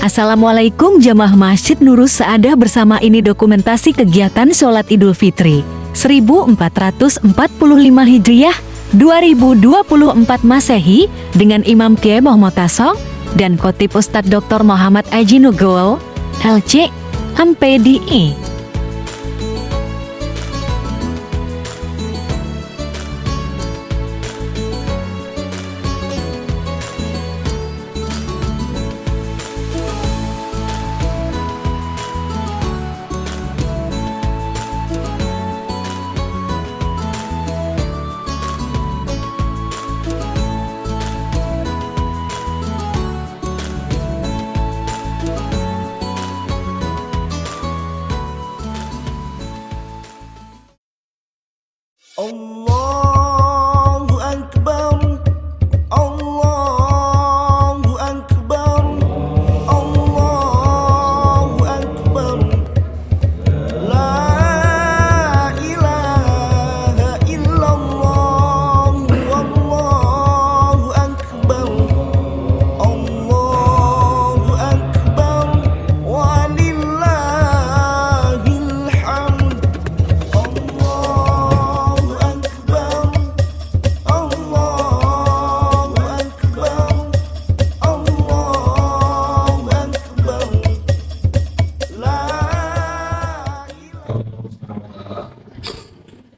Assalamualaikum jamaah Masjid Nurus Saadah, bersama ini dokumentasi kegiatan sholat Idul Fitri 1445 Hijriah 2024 Masehi dengan Imam Kiai Muhammad Tasong dan Khotib Ustadz Dr. Muhammad Aji Nugroho, LC, MPDI. Allahu Akbar, Allahu Akbar, Allahu Akbar, La ilaha illallah, Allahu Akbar, Allahu Akbar, walillahil hamd.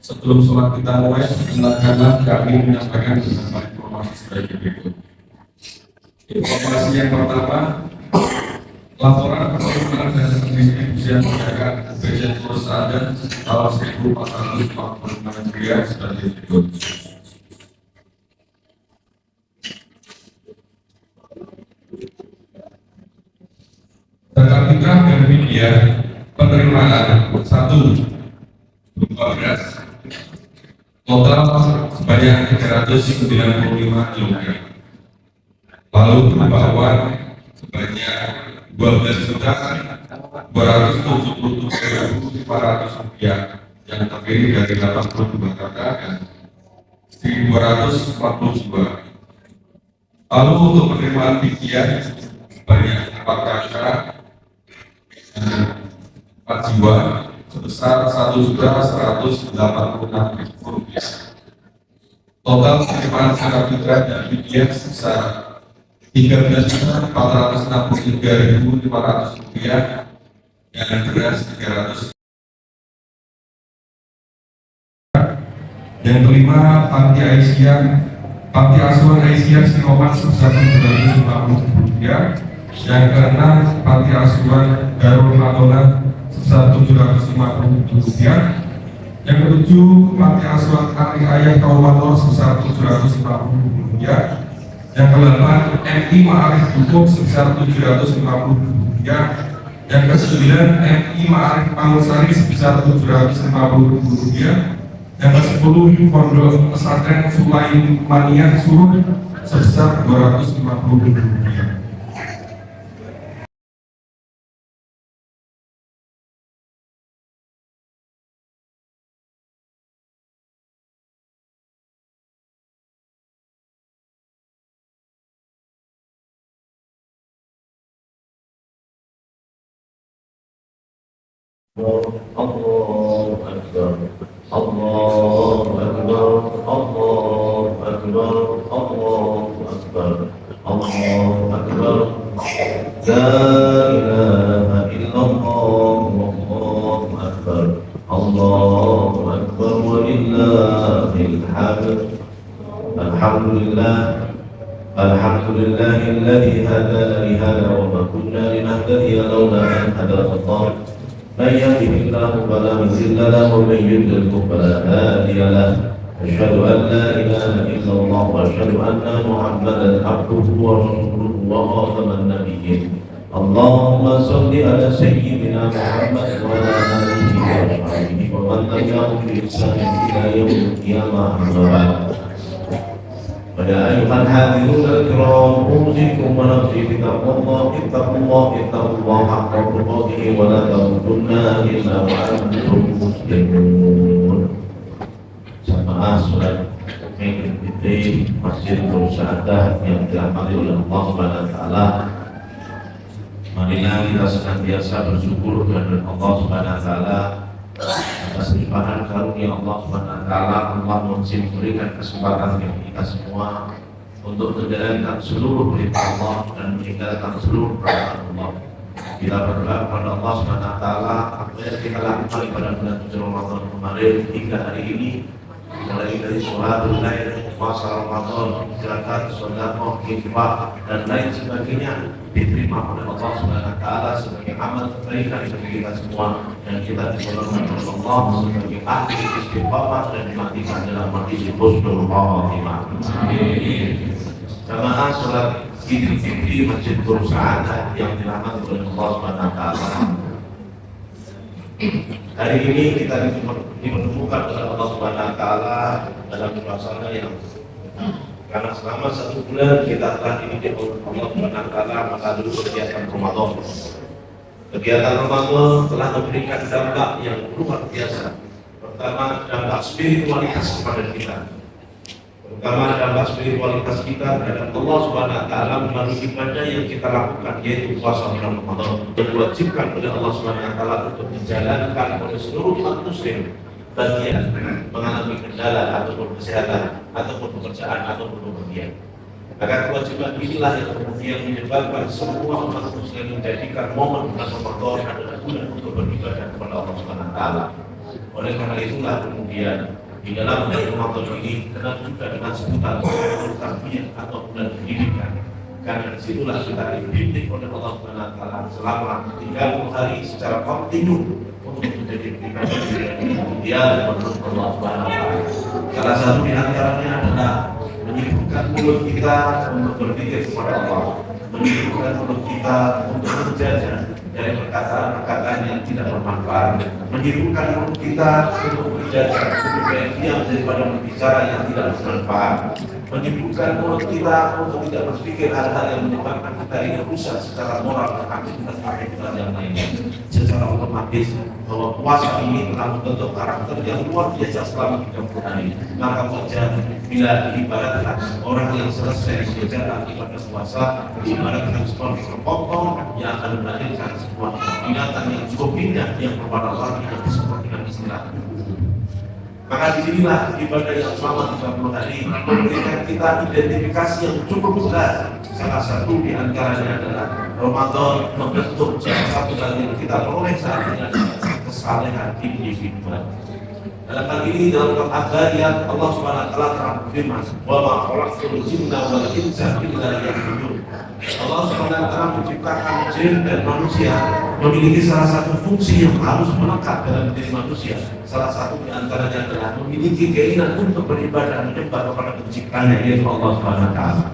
Sebelum sholat kita mulai, silakanlah kami menyampaikan beberapa informasi sebagai berikut. Informasi yang pertama, laporan perkembangan dan distribusi perdagangan BCN Nurus Saadah tahun 1445 Hijriah sebagai berikut. Zakat fitrah dan fidyah penerimaan 1 berupa beras total sebanyak 395 kg. Lalu berupa uang sebanyak 12.277.500 rupiah yang terdiri dari 82 kakak dan 1.240 jiwa. Lalu untuk penerimaan fidyah sebanyak 4 kakak dan 4 jiwa sebesar Rp1.186.000. Total penerimaan zakat fitrah dan fidyah sebesar Rp13.463.500 dan beras 300. Yang kelima, Panti Asuhan Aisyah Sinoman sebesar Rp750. Yang keenam, Panti Asuhan Darul Madonah sebesar Rp750. Yang ketujuh, Panti Asuhan Ari Ayah Kaumanor sebesar Rp750. Yang kedelapan, MI Ma'arif Dukung sebesar Rp750. Yang kesembilan, MI Ma'arif Pangusari sebesar Rp750. Yang kesepuluh, Pondok Pesantren Sulaimaniyah Suruh sebesar Rp250. Allahu Akbar, Allahu Akbar, Allahu Akbar, Allahu Akbar, Allahu Akbar. La ilaha illallah, Allahu Akbar, Allahu Akbar, walillahil hamd. Alhamdulillah, alhamdulillahilladzi hadana li hadha wa ma kunna linahtadiya lawla an hadana Allah. من يهده الله فلا مضل له ومن يضلل فلا هادي له. أشهد أن لا إله إلا الله وأشهد أن محمدا عبده ورسوله وخاتم النبيين. اللهم صل على سيدنا محمد وعلى آله وصحبه ومن تبعهم بإحسان إلى يوم القيامة. أما بعد، فيا أيها الحاضرون الكرام، أوصيكم ونفسي بتقوى الله. اتقوا الله حق تقاته ولا تموتن إلا وأنتم مسلمون. Jamaah sholat Idul Fitri Masjid Nurus Saadah yang dirahmati oleh Allah Subhanahu wa Ta'ala, Marilah kita senantiasa bersyukur kepada Allah Subhanahu wa taala atas limpahan karunia Allah Subhanahu wa taala. Allah masih memberikan kesempatan bagi kita semua untuk menjalankan seluruh perintah Allah dan meninggalkan seluruh perintah Allah. Kita berdoa kepada Allah Subhanahu wa taala apa yang kita lakukan pada bulan suci Ramadan kemarin hingga hari ini, mulai dari sholatul lail, puasa Ramadan, zakat, sedekah, infak dan lain sebagainya diterima oleh Allah Subhanahu wa taala sebagai amal kebaikan bagi kita semua, dan kita digolongkan oleh Allah sebagai ahli istiqamah dan dimatikan dalam majlis husnul khatimah. Amin. Jamaah salat Idul Fitri Masjid Perusahaan yang dirahmati oleh Allah Subhanahu wa taala. Hari ini kita dipertemukan oleh Allah Subhanahu wa taala dalam suasana yang, karena selama 1 bulan kita telah dididik oleh Allah Subhanahu wa taala melalui kegiatan Ramadan. Kegiatan Ramadan telah memberikan dampak yang luar biasa. Pertama, dampak spiritualitas kepada kita. Pertama, dampak spiritualitas kita terhadap Allah Subhanahu wa taala melalui ibadah yang kita lakukan, yaitu puasa bulan Ramadan, yang diwajibkan oleh Allah Subhanahu wa taala untuk dijalankan oleh seluruh umat muslim bagi yang mengalami kendala ataupun kesehatan ataupun pekerjaan ataupun kemudian. Maka kewajiban inilah yang kemudian menyebabkan semua umat muslim menjadikan momen bulan Ramadan adalah bulan untuk beribadah kepada Allah Subhanahu wa taala. Oleh karena itulah kemudian di dalam bulan Ramadan ini kenal juga dengan sebutan tarbiyah atau bulan pendidikan. Karena disitulah kita dididik oleh Allah Subhanahu wa taala selama 30 hari secara kontinu untuk menjadi pribadi yang ideal menurut Allah Subhanahu wa taala. Salah satu di antaranya adalah menyibukkan mulut kita untuk berpikir kepada Allah, menyibukkan mulut kita untuk menjaga dari perkataan-perkataan yang tidak bermanfaat, menyibukkan mulut kita untuk menjaga supaya diam daripada berbicara yang tidak bermanfaat, menyibukkan mulut kita untuk tidak berpikir hal-hal yang menyebabkan kita ini rusak secara moral dan aktivitas yang lainnya. Secara otomatis bahwa puasa ini telah membentuk karakter yang luar biasa selama 30 hari. Maka saja bila diibaratkan orang yang selesai menjalankan ibadah puasa, diibaratkan seperti kepompong yang akan melahirkan sebuah binatang yang cukup indah yang berwarna warni yang disebut dengan istilah. Maka disinilah ibadah yang selama 30 hari memberikan kita identifikasi yang cukup jelas. Salah satu di antaranya adalah Ramadan membentuk salah satu yang kita peroleh saat ini adalah kesalehan individual. Dalam hal ini dalam Al-Qur'an Allah Subhanahu wa taala telah berfirman, "Wa ma khalaqtul jinna wal insa illa liya'budun." Allah Subhanahu wa taala menciptakan jin dan manusia memiliki salah satu fungsi yang harus melekat dalam diri manusia. Salah satu di antaranya adalah memiliki keinginan untuk beribadah menyembah kepada penciptanya, yaitu Allah Subhanahu wa taala.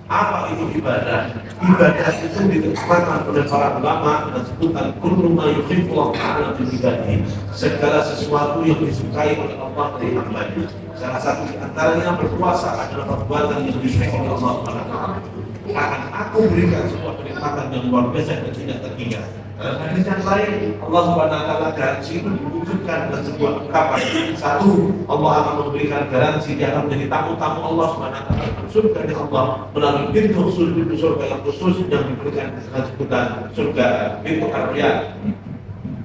Apa itu ibadah? Ibadah itu diterjemahkan oleh para ulama dengan sebutan kullu ma yuhibbu Allah ta'ala fi ibadihi. Segala sesuatu yang disukai oleh Allah dari hamba-Nya. Salah satu di antaranya berpuasa adalah perbuatan yang disukai oleh Allah Subhanahu wa taala. Akan aku berikan sebuah kenikmatan yang luar biasa dan tidak terhingga. Dalam hadis yang lain, Allah Subhanahu wa taala garansi itu diwujudkan dengan sebuah ungkapan. Satu, Allah akan memberikan garansi dia akan menjadi tamu-tamu Allah Subhanahu wa taala surga dari Allah melalui pintu surga yang khusus yang diberikan dengan sebutan surga pintu ar-riyad.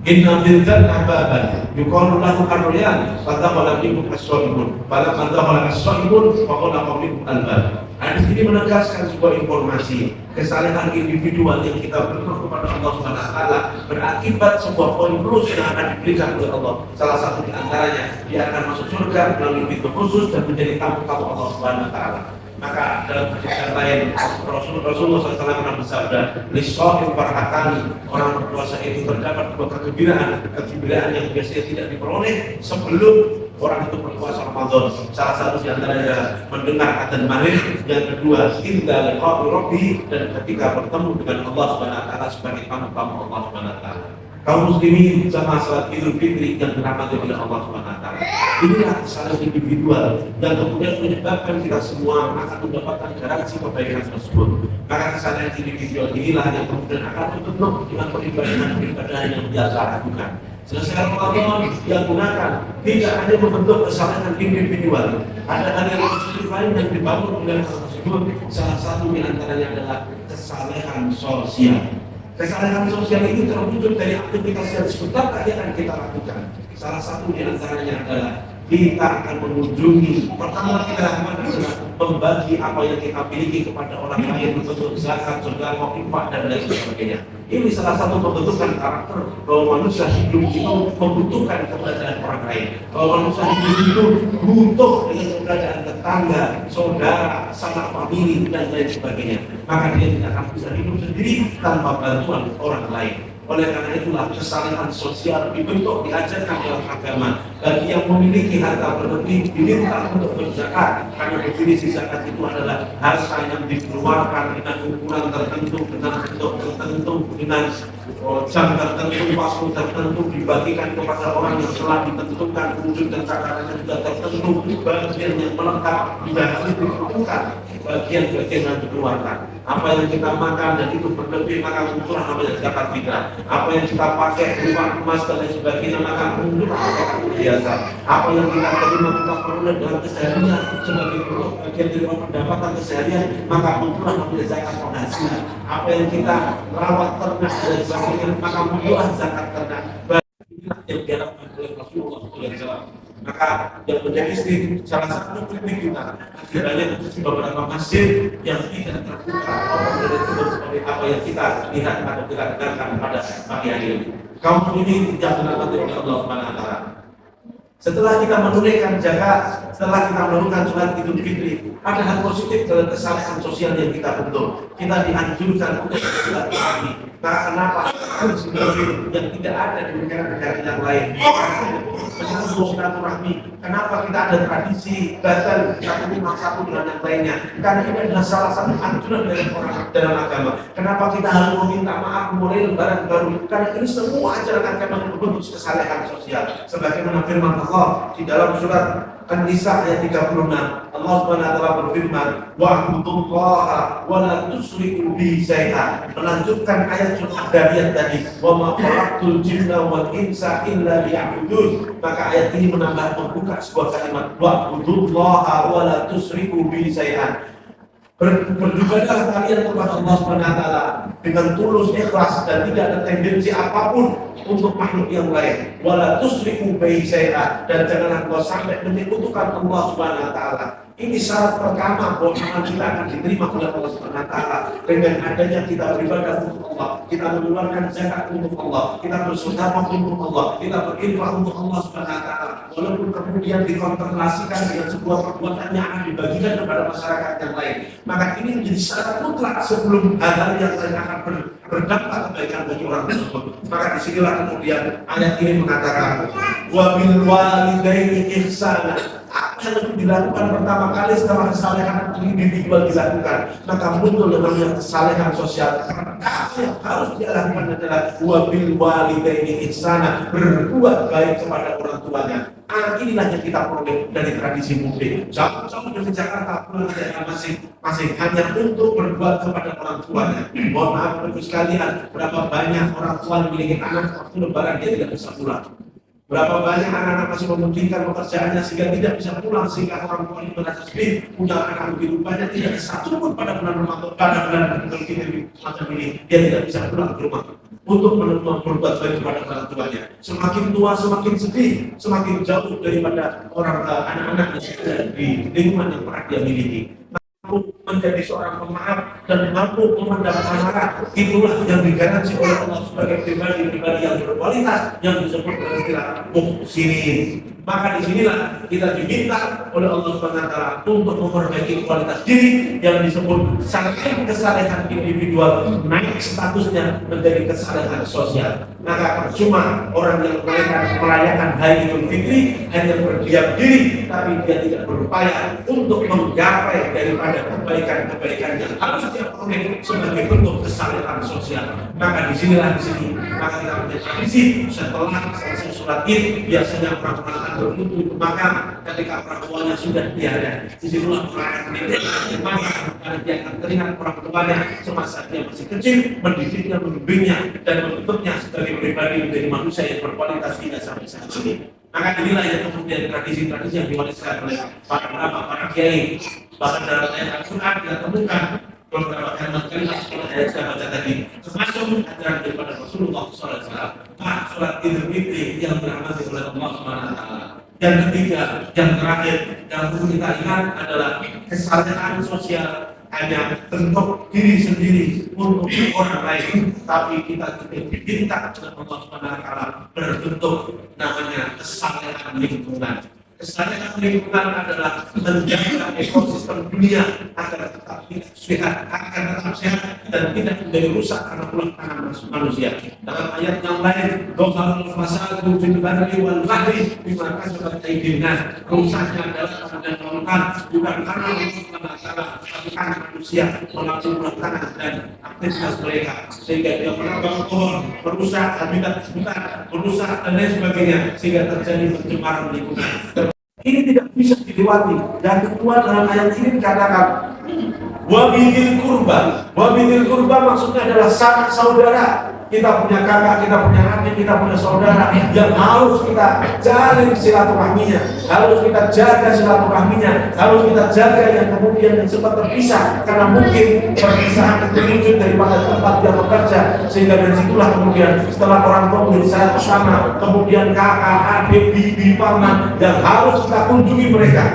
Inna fil jannati baban yuqalu lahu ar-riyad fadakhala minhu as-shaimun falamma dakhala as-shaimun faqala minhu al-bab. Hadis ini menegaskan sebuah informasi kesalehan individual yang kita berikan kepada Allah Subhanahu wa taala berakibat sebuah poin plus yang akan diberikan oleh Allah. Salah satu di antaranya dia akan masuk surga melalui pintu khusus dan menjadi tamu-tamu Allah Subhanahu wa taala. Maka dalam hadis yang lain Rasulullah SAW pernah bersabda, "Lis-shaim farhatan." Orang berpuasa itu terdapat dua kegembiraan yang biasanya tidak diperoleh sebelum orang itu berpuasa Ramadan. Salah satu di antaranya adalah mendengar adzan maghrib, yang kedua inda liqa'i rabbih, dan ketika bertemu dengan Allah Subhanahu wa taala sebagai tamu-tamu Allah Subhanahu wa taala. Kaum muslimin sama salat Idul Fitri yang dirahmati oleh Allah Subhanahu wa taala. Inilah kesalahan individual dan kemudian menyebabkan kita semua akan mendapatkan garansi kebaikan tersebut. Maka kesalahan individual inilah yang kemudian akan ditutup dengan peribadahan yang biasa lakukan. Selesai Ramadan yang gunakan tidak hanya membentuk kesalahan individual, ada hal positif lain yang dibangun oleh hal tersebut. Salah satu di antaranya adalah kesalahan sosial. Kesalahan sosial ini terwujud dari aktivitas yang sebentar tadi akan kita lakukan. Salah satu di antaranya adalah kita akan mengunjungi. Pertama kita lakukan adalah membagi apa yang kita miliki kepada orang lain, bentuk zakat, sedekah, infak dan lain sebagainya. Ini salah satu pembentukan karakter bahwa manusia hidup itu membutuhkan keberadaan orang lain. Bahwa manusia hidup itu butuh dengan keberadaan tetangga, saudara, sanak famili dan lain sebagainya. Maka dia tidak akan bisa hidup sendiri tanpa bantuan orang lain. Oleh karena itulah kesalahan sosial dibentuk, diajarkan dalam agama. Bagi yang memiliki harta berlebih diminta untuk berzakat, karena definisi zakat itu adalah harta yang dikeluarkan dengan ukuran tertentu, dengan bentuk tertentu, dengan jam tertentu, waktu tertentu, dibagikan kepada orang yang telah ditentukan, wujud dan takarannya juga tertentu, bagian yang melengkap juga harus ditentukan, bagian-bagian yang dikeluarkan. Apa yang kita makan dan itu berlebih maka muncullah namanya zakat fitrah. Apa yang kita pakai berupa emas dan lain sebagainya maka muncullah zakat biasa. Apa yang kita terima kita peroleh dalam keseharian sebagai bagian dari pendapatan keseharian maka muncullah namanya zakat penghasilan. Apa yang kita rawat ternak dan sebagainya maka muncullah zakat ternak. Inilah yang diharapkan oleh Rasulullah SAW. Maka yang menjadi salah satu kritik kita kiranya beberapa masjid yang tidak terbuka dari seperti apa yang kita lihat atau kita dengarkan pada pagi hari ini. Kaum ini tidak mendapat oleh Allah Subhanahu wa taala. Setelah kita menunaikan zakat, setelah kita melakukan sholat Idul Fitri, ada hal positif dalam kesalahan sosial yang kita bentuk. Kita dianjurkan untuk bersilaturahmi. Karena kenapa? Harus yang tidak ada di negara-negara yang lain. Bersilaturahmi. Kenapa kita ada tradisi batal satu dengan yang lainnya? Karena ini adalah salah satu anjuran dari orang dalam agama. Kenapa kita harus meminta maaf mulai Lebaran baru? Karena ini semua ajaran agama yang berbentuk kesalahan sosial. Sebagaimana firman Allah di dalam surat An-Nisa ayat 36, Allah Subhanahu wa taala berfirman, "Wa'budullaha wa la tusyriku bihi syai'an." Melanjutkan ayat surat Ad-Dariyat tadi, "Wa ma khalaqtul jinna wal insa illa liya'budun." Maka ayat ini menambah membuka sebuah kalimat, "Wa'budullaha wa la tusyriku bihi syai'an." Beribadah kalian kepada Allah Subhanahu wa taala dengan tulus, ikhlas dan tidak ada tendensi apapun untuk makhluk yang lain. Wala tusyriku bihi syai'an, dan janganlah kau sampai menyekutukan Allah Subhanahu wa taala. Ini syarat pertama bahwa amal kita akan diterima oleh Allah Subhanahu wa taala. Dengan adanya kita beribadah untuk Allah, kita mengeluarkan zakat untuk Allah, kita bersedekah untuk Allah, kita berinfak untuk Allah Subhanahu wa taala. Walaupun kemudian dikontemplasikan dengan sebuah perbuatan yang akan dibagikan kepada masyarakat yang lain, maka ini menjadi syarat mutlak sebelum hal yang lain akan berdampak kebaikan bagi orang tersebut. Maka disinilah kemudian ayat ini mengatakan, wa bil walidaini ihsana. Apa yang dilakukan pertama kali setelah kesalehan individual dilakukan, maka muncul namanya kesalehan sosial. Apa yang harus dia lakukan adalah wa bil walidaini ihsana, berbuat baik kepada orang tuanya. Inilah yang kita peroleh dari tradisi mudik. Jauh-jauh dari Jakarta pulang dari masing-masing hanya untuk berbuat kepada orang tuanya. Mohon maaf Bapak sekalian, berapa banyak orang tua yang memiliki anak waktu Lebaran dia tidak bisa pulang. Berapa banyak anak-anak masih mementingkan pekerjaannya sehingga tidak bisa pulang, sehingga orang tua ini merasa sedih, punya anak lebih banyak, tidak satu pun pada bulan Ramadan, pada bulan Idul Fitri semacam ini dia tidak bisa pulang ke rumah untuk berbuat baik kepada orang tuanya. Semakin tua semakin sedih, semakin jauh daripada orang anak-anak yang ada di lingkungan yang pernah dia miliki. Menjadi seorang pemaaf dan mampu memandang amanah, itulah yang digaransi oleh Allah sebagai pribadi yang berkualitas yang disebut dengan istilah muhsinin. Maka disinilah kita diminta oleh Allah Subhanahu wa taala untuk memperbaiki kualitas diri yang disebut saking kesalehan individual naik statusnya menjadi kesalehan sosial. Maka percuma orang yang merayakan Hari Idul Fitri hanya berdiam diri, tapi dia tidak berupaya untuk menggapai daripada kebaikan-kebaikan yang harus dia peroleh sebagai bentuk kesalehan sosial. Maka disinilah maka kita punya tradisi setelah selesai sholat Id biasanya orang-orang akan berkumpul ke makam. Ketika orang tuanya sudah tiada, disitulah perayaan ini karena dia akan teringat orang tuanya semasa dia masih kecil, mendidiknya, membimbingnya dan membentuknya sebagai pribadi menjadi manusia yang berkualitas hingga sampai saat ini. Maka inilah yang kemudian tradisi-tradisi yang diwariskan oleh para kiai. Bahkan dalam ayat Al-Quran kita temukan beberapa kalimat-kalimat seperti yang saya baca tadi, termasuk menyusun ajaran daripada Rasulullah SAW. Sholat Idul Fitri yang dirahmati oleh Allah SWT. Yang ketiga, yang terakhir, yang perlu kita ingat adalah kesalahan sosial hanya bentuk diri sendiri untuk orang lain, tapi kita juga diminta oleh Allah SWT berbentuk namanya kesalahan lingkungan. Kesalahan lingkungan adalah menjaga ekosistem dunia agar tetap sehat, dan tidak menjadi rusak karena ulah tangan manusia. Dalam ayat yang lain, "Dohal fasadu fil barri wal bahri bima kasabat aydina." Rusaknya adalah karena lautan, bukan karena Allah, tapi karena manusia melalui ulah tangan dan aktivitas mereka, sehingga dia menambang pohon, merusak habitat hutan, merusak dan lain sebagainya, sehingga terjadi pencemaran lingkungan. Ini tidak bisa dilewati. Dan kedua, dalam ayat ini dikatakan wabidzil kurba. Wabidzil kurba maksudnya adalah sanak saudara. Kita punya kakak, kita punya adik, kita punya saudara yang harus kita jalin silaturahminya, harus kita jaga silaturahminya, harus kita jaga yang kemudian yang sempat terpisah karena mungkin perpisahan itu wujud daripada tempat dia bekerja, sehingga dari situlah kemudian setelah orang tua menjadi satu sama, kemudian kakak, adik, bibi, paman yang harus kita kunjungi mereka.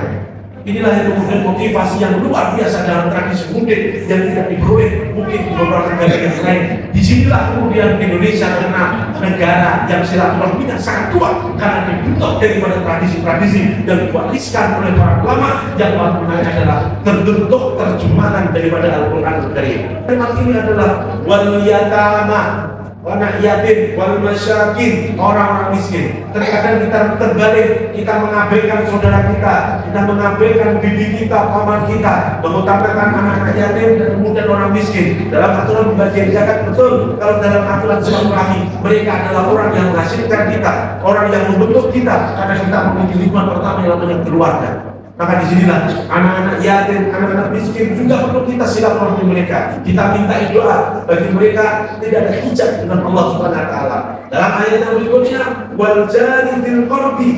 Inilah yang kemudian motivasi yang luar biasa dalam tradisi mudik yang tidak diperoleh mungkin di beberapa negara yang lain. Disinilah kemudian Indonesia karena negara yang silaturahminya sangat kuat karena dibentuk daripada tradisi-tradisi dan diwariskan oleh para ulama yang maknanya adalah terbentuk terjemahan daripada Al-Quran Al-Karim. Tema ini adalah wal yatama, anak yatim, wal masyakin, orang-orang miskin. Terkadang kita terbalik, kita mengabaikan saudara kita mengabaikan bibi kita, paman kita, mengutamakan anak-anak yatim dan kemudian orang miskin. Dalam aturan pembagian zakat betul, kalau dalam aturan silaturahmi, mereka adalah orang yang menghasilkan kita, orang yang membentuk kita, karena kita memiliki lingkungan pertama yang namanya keluarga. Maka disinilah anak-anak yatim, anak-anak miskin juga perlu kita silaturahmi mereka. Kita minta doa bagi mereka, tidak ada hijab dengan Allah Subhanahu Wa Taala. Dalam ayat yang berikutnya, wal jari bil qurbi.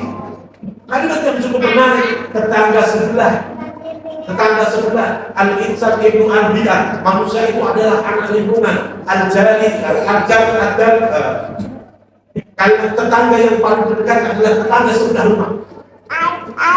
Kalimat yang cukup menarik, tetangga sebelah. Tetangga sebelah, al-insan ibnu al-bi'ah. Manusia itu adalah anak lingkungan. Al-jari, kalimat tetangga yang paling terdekat adalah tetangga sebelah rumah.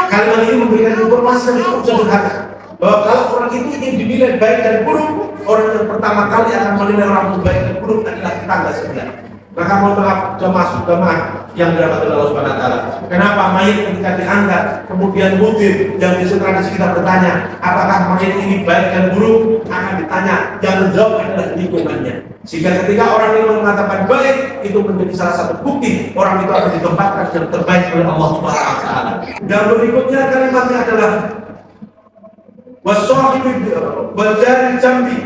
Kalimat ini memberikan informasi yang cukup sederhana bahwa kalau orang itu ingin dinilai baik dan buruk, orang yang pertama kali akan menilai orang itu baik dan buruk adalah tetangga sebelah. Maka mohon maaf jemaah yang dirahmati Allah Subhanahu Wa Taala. Kenapa mayat ketika diangkat kemudian mutir, yang di tradisi kita bertanya, apakah mayat ini baik dan buruk? Akan ditanya, yang menjawab adalah lingkungannya. Sehingga ketika orang ini mengatakan baik, itu menjadi salah satu bukti orang itu akan ditempatkan yang terbaik oleh Allah Subhanahu Wa Taala. Dan berikutnya kalimatnya adalah wasahibi wal jari jambi,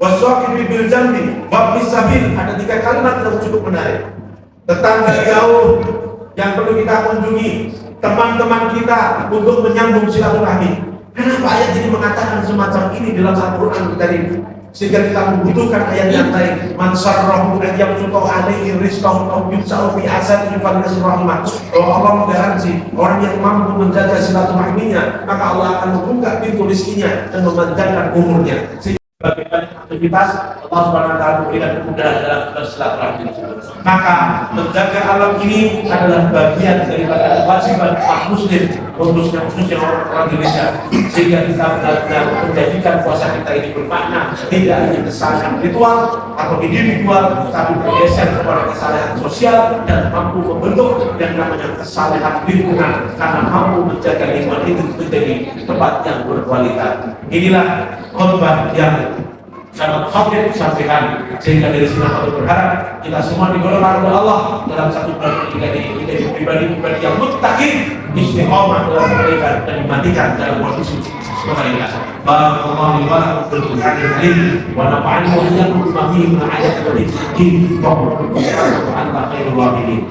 wasahibi bil jambi, wabnis sabil. Ada 3 kalimat yang cukup menarik. Tetangga jauh yang perlu kita kunjungi, teman-teman kita untuk menyambung silaturahmi. Kenapa ayat ini mengatakan semacam ini dalam Al-Quran Al-Karim? Sehingga kita membutuhkan ayat yang lain. Man sarrahu an yabsuta alaihi rizqahu aw yusau fi asalihi falyasir rahmah. Bahwa Allah menggaransi orang yang mampu menjaga silaturahminya, maka Allah akan membuka pintu rezekinya dan memanjangkan umurnya. Bagi banyak aktivitas Allah Subhanahu Wa Taala memberikan kemudahan dalam bersilaturahmi. Maka menjaga alam ini adalah bagian daripada kewajiban muslim, khususnya orang Indonesia, sehingga kita benar-benar menjadikan puasa kita ini bermakna tidak hanya kesalahan ritual atau individual, tapi bergeser kepada kesalahan sosial dan mampu membentuk yang namanya kesalahan lingkungan karena mampu menjaga lingkungan itu menjadi tempat yang berkualitas. Inilah khotbah yang sangat khotib sampaikan, sehingga dari sini aku berharap kita semua digolongkan oleh Allah dalam satu bulan ini menjadi pribadi-pribadi yang muttaqin, istiqomah dalam kebaikan dan dimatikan dalam posisi kebaikan. Barakallahu li wa lakum fil Qur'anil Karim wa nafa'ani wa iyyakum bima fihi min ayati wa dhikri wa anta khairul wahimin.